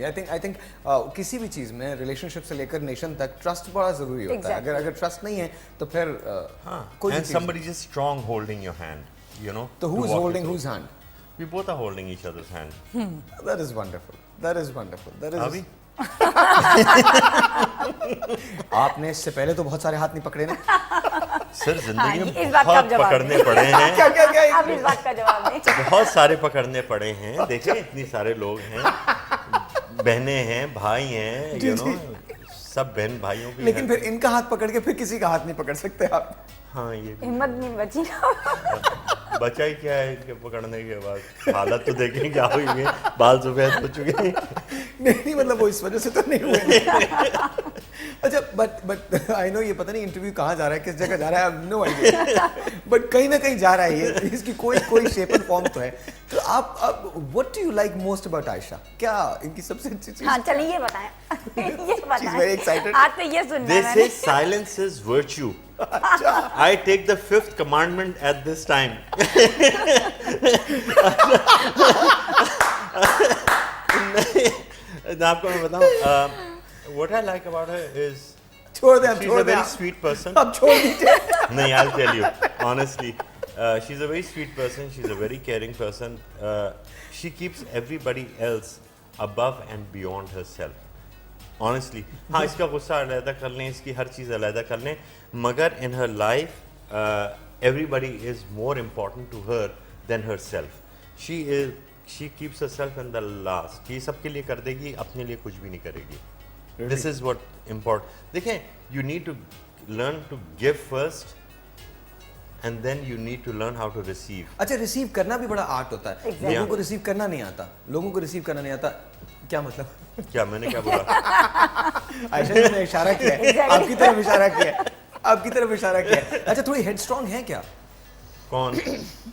I think किसी भी चीज में रिलेशनशिप से लेकर नेशन तक ट्रस्ट बड़ा जरूरी होता है. अगर ट्रस्ट नहीं है तो फिर कोई and somebody just strong holding your hand, you know. तो who's holding whose hand? We both are holding each other's hand. That is wonderful. That is wonderful. That is. अभी आपने इससे पहले तो बहुत सारे हाथ नहीं पकड़े ना. सर जिंदगी में इस बात का बहुत जवाब पकड़ने पड़े हैं. क्या क्या क्या अब इस बात का जवाब नहीं. बहुत सारे पकड़ने पड़े हैं. देखिए इतनी सारे लोग हैं, बहनें हैं, भाई हैं, you know, सब बहन भाइयों की. लेकिन फिर इनका हाथ पकड़ के फिर किसी का हाथ नहीं पकड़ सकते आप. हाँ ये हिम्मत नहीं बची ना. बचा ही क्या है इनके पकड़ने के बाद. हालत तो देखें क्या हुई है, बाल सफेद हो चुके हैं. नहीं मतलब वो इस वजह से तो नहीं हुए. अच्छा बट आई नो ये पता नहीं इंटरव्यू कहाँ जा रहा है, किस जगह जा रहा है, I have no idea. But कहीं ना कहीं जा रहा है ये, इसकी कोई शेप एंड फॉर्म तो है. तो आप what do you like most about Ayesha? क्या इनकी सबसे अच्छी चीज? हाँ चलिए ये बताएं. ये बताएं. She's very excited. आज तो ये सुनना They है say मैंने. silence is virtue. I take the fifth commandment at this time. आपको मैं बताऊं, what I like about her is छोड़ दे, she's छोड़ a they. very sweet person. अब छोड़ दीजिए. नहीं, I'll tell you honestly. She's a very sweet person. She's a very caring person. She keeps everybody else above and beyond herself. Honestly, हाँ इसका गुस्सा अलहदा कर लें, इसकी हर चीज़ अलहदा कर लें, मगर in her life everybody is more important to her than herself. She keeps herself in the last. ये सबके लिए कर देगी, अपने लिए कुछ भी नहीं करेगी. This is what important. देखें, you need to learn to give first. And then you need to learn how to receive. अच्छा रिसीव करना भी बड़ा आर्ट होता है. Exactly. लोगों को रिसीव करना नहीं आता. लोगों को रिसीव करना नहीं आता. क्या मतलब? क्या मैंने क्या बोला? आयशा जी ने इशारा किया है. Exactly. आपकी तरफ इशारा किया है. आपकी तरफ इशारा किया है. अच्छा थोड़ी हेडस्ट्रॉन्ग है क्या? कौन?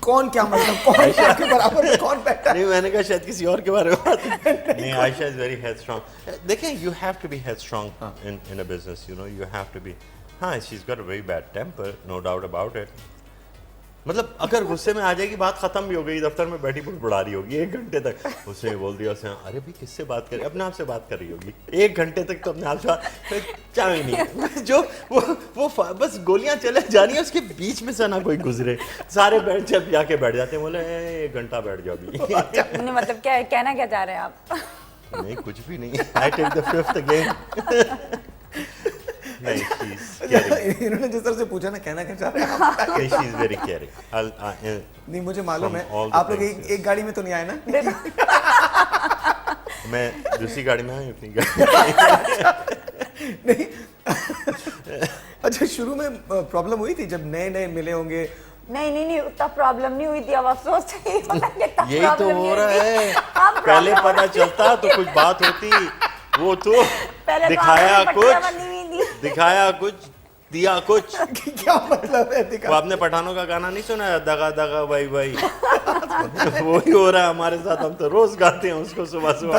कौन क्या मतलब? कौन आपके बराबर में कौन बैठा है? नहीं मैंने कहा शायद किसी और के बारे में बात. नहीं, आयशा is very headstrong. देखें, you have to be headstrong in a business. You know, you have to be. हाँ, she's got a very bad temper, no doubt about it. मतलब अगर गुस्से में आ जाएगी, बात खत्म भी हो गई, दफ्तर में बैठी बुड़बुड़ा रही होगी 1 घंटे तक. उसने बोल दिया उसने, अरे भाई किससे बात कर रही, अपने आप से बात कर रही होगी 1 घंटे तक. तो अपने आप से चाहे नहीं जो वो बस गोलियां चले जा रही है, उसके बीच में से ना कोई गुजरे, सारे बैठ जब जाके बैठ जाते हैं. बोले 1 घंटा बैठ जाओ अभी. नहीं मतलब क्या कहना क्या चाह रहे हैं आप? नहीं कुछ भी नहीं. I take the fifth again. नहीं, she's caring. इन्होंने जिस तरह से पूछा ना, कहना क्या चाह रहे हैं आप? नहीं, she's very caring. नहीं मुझे मालूम है. From all the आप लोग places. एक गाड़ी में तो नहीं आए ना? मैं दूसरी गाड़ी में हूँ, अपनी गाड़ी. नहीं. अच्छा शुरू में प्रॉब्लम हुई थी जब नए नए मिले होंगे? नहीं उतना प्रॉब्लम नहीं हुई थी. अब अफसोस नहीं होता कि इतना यही तो problem हो नहीं रहा हुई थी. है. अब पहले problem पता चलता तो कुछ बात होती. वो तो पहले तो दिखाया आपकी पट्टियां कुछ, बनी हुई थी. दिखाया कुछ, दिया कुछ. क्या मतलब है? वो आपने पठानों का गाना नहीं सुना है, दगा दगा भाई भाई? वो ही हो रहा है हमारे साथ. हम तो रोज गाते हैं उसको सुबह सुबह.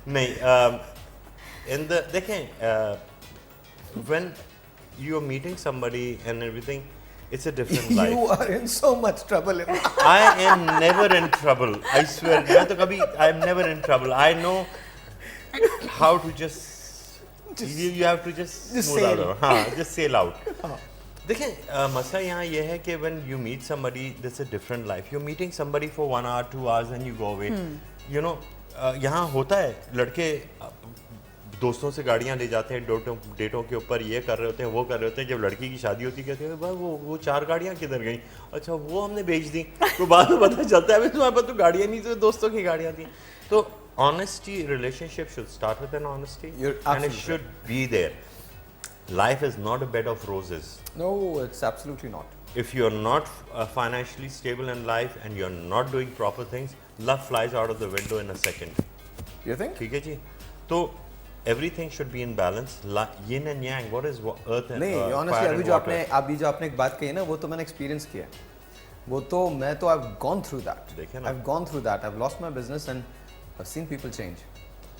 नहीं, in the देखें, when you are meeting somebody and everything, it's a different life. You are in so much trouble. I am never in trouble. I swear. मैं तो कभी I am never in trouble. I know how to just you have to just smooth sail. out. हाँ, just sail out. देखें, मसला यहाँ ये है कि when you meet somebody, this is a different life. You're meeting somebody for 1 hour, 2 hours, and you go away. You know, यहाँ होता है लड़के दोस्तों से गाड़ियाँ ले जाते हैं डेटों के ऊपर, ये कर रहे होते हैं, वो कर रहे होते हैं. जब लड़की की शादी होती है कहते हैं भाई वो 4 गाड़ियाँ किधर गई? अच्छा वो हमने बेच दी. तो बाद में पता चलता है तुम्हारे पास तो गाड़ियाँ नहीं, तो दोस्तों की गाड़ियाँ थी. तो honesty, relationship should start with an honesty. You're and it absolutely should be there. Life is not a bed of roses. No, it's absolutely not. If you're not financially stable in life and you're not doing proper things, love flies out of the window in a second. You think? ठीक है जी. तो everything should be in balance. Yin and yang. What is earth and नहीं honestly fire अभी and जो water? आपने जो एक बात कही ना, वो तो मैंने एक्सपीरियंस किया है. वो तो मैं तो I've gone through that. देखे ना. I've gone through that. I've lost my business and I've seen people change.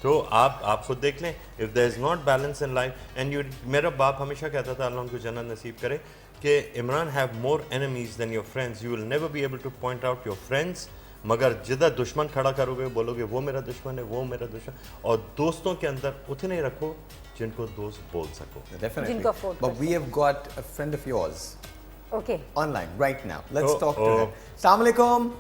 तो आप खुद देख लें. If there is not balance in life and you, मेरा बाप हमेशा कहता था, अल्लाह उनको जन्नत नसीब करे, कि Imran have more enemies than your friends. You will never be able to point out your friends मगर जिधर दुश्मन खड़ा करोगे बोलोगे वो मेरा दुश्मन है, वो मेरा दुश्मन, और दोस्तों के अंदर उतने रखो जिनको दोस्त बोल सको. Definitely. जिनको afford But कर we have got a friend of yours Okay. online right now. Let's Oh, talk to oh. her. Assalamu alaikum.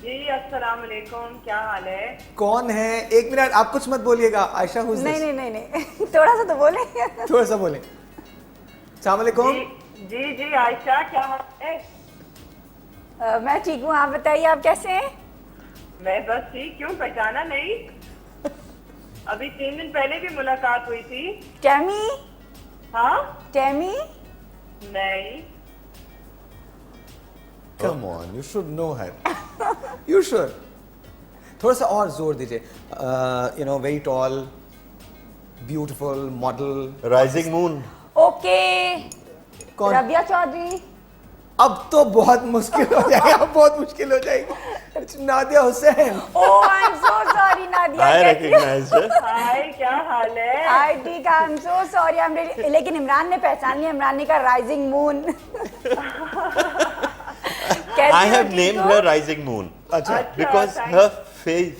जी अस्सलाम वालेकुम, क्या हाल है? कौन है? एक मिनट, आप कुछ मत बोलिएगा. आयशा, who's नहीं this? नहीं नहीं नहीं थोड़ा सा तो बोले. थोड़ा सा बोलें. अस्सलाम वालेकुम. जी आयशा, क्या हाल है? मैं ठीक हूँ, आप बताइए आप कैसे हैं? मैं बस ठीक. क्यों पहचाना नहीं? अभी 3 दिन पहले भी मुलाकात हुई थी. टैमी हाँ? टैमी नहीं. Come on, you should know her. You should. थोड़ा सा और जोर दीजिए. You know, very tall, beautiful model. Rising moon. Okay. कौन? रबिया चौधरी. अब तो बहुत मुश्किल हो जाएगी. अब बहुत मुश्किल हो जाएगी. It's Nadia Hussain. Oh I am so sorry Nadia. I recognize her. हाय, क्या हाल है? आई ठीक I am so sorry I am really. लेकिन इमरान ने पहचान लिया. इमरान ने कहा rising moon. I have named her Rising Moon. अच्छा. Because thanks. her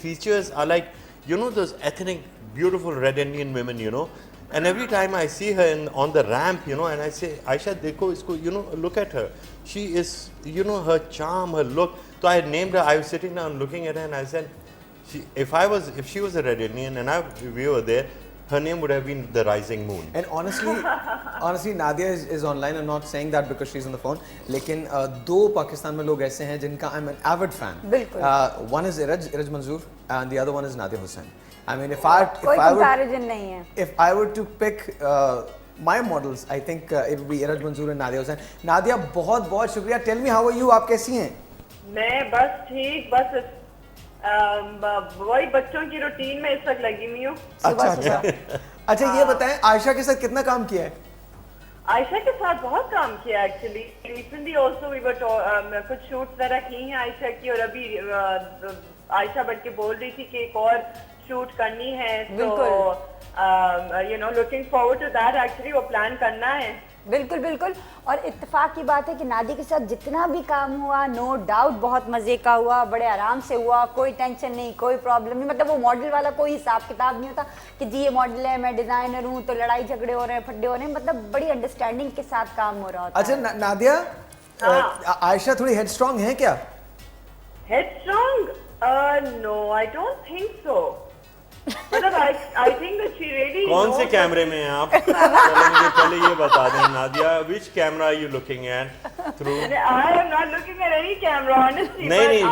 features are like, you know, those ethnic, beautiful red Indian women, you know. And every time I see her on the ramp, you know, and I say, Aisha, dekho isko, you know, look at her. She is, you know, her charm, her look. So I had named her. I was sitting down looking at her, and I said, if she was a red Indian and we were there, her name would have been the Rising Moon. And honestly, Nadia is online. I'm not saying that because she's on the phone. लेकिन दो पाकिस्तान में लोग ऐसे हैं जिनका I'm an avid fan. बिल्कुल. One is Iraj Manzoor and the other one is Nadia Hussain. I mean, कोई comparison नहीं है. if I were to pick my models, I think it would be Iraj Manzoor and Nadia Hussain. Nadia, बहुत बहुत शुक्रिया. Tell me, how are you? आप कैसी हैं? मैं बस ठीक. बस वही बच्चों की रूटीन में इस वक्त लगी हुई हूँ. अच्छा, ये बताएं, आयशा के साथ कितना काम किया है? आयशा के साथ बहुत काम किया actually. Recently also we were कुछ शूट्स वगैरह की हैं आयशा की, और अभी आयशा बढ़ के बोल रही थी कि एक और शूट करनी है. तो you know, looking forward to that. Actually वो प्लान करना है. बिल्कुल बिल्कुल. और इत्तेफाक की बात है कि नादी के साथ जितना भी काम हुआ नो डाउट बहुत मजे का हुआ. बड़े आराम से हुआ. कोई टेंशन नहीं, कोई प्रॉब्लम नहीं. मतलब वो मॉडल वाला कोई हिसाब किताब नहीं होता कि जी ये मॉडल है, मैं डिजाइनर हूँ, तो लड़ाई झगड़े हो रहे हैं, फड्डे हो रहे हैं. मतलब बड़ी अंडरस्टैंडिंग के साथ काम हो रहा होता अच्छा, है. नादिया, हाँ. आयशा थोड़ी हेडस्ट्रॉन्ग है क्या? Headstrong? No, I don't think so. मतलब I think that she really कौन knows से कैमरे में हैं आप? चलो मुझे पहले ये बता दें Nadia, which camera are you looking at through? I am not looking at any camera, honestly. नहीं but नहीं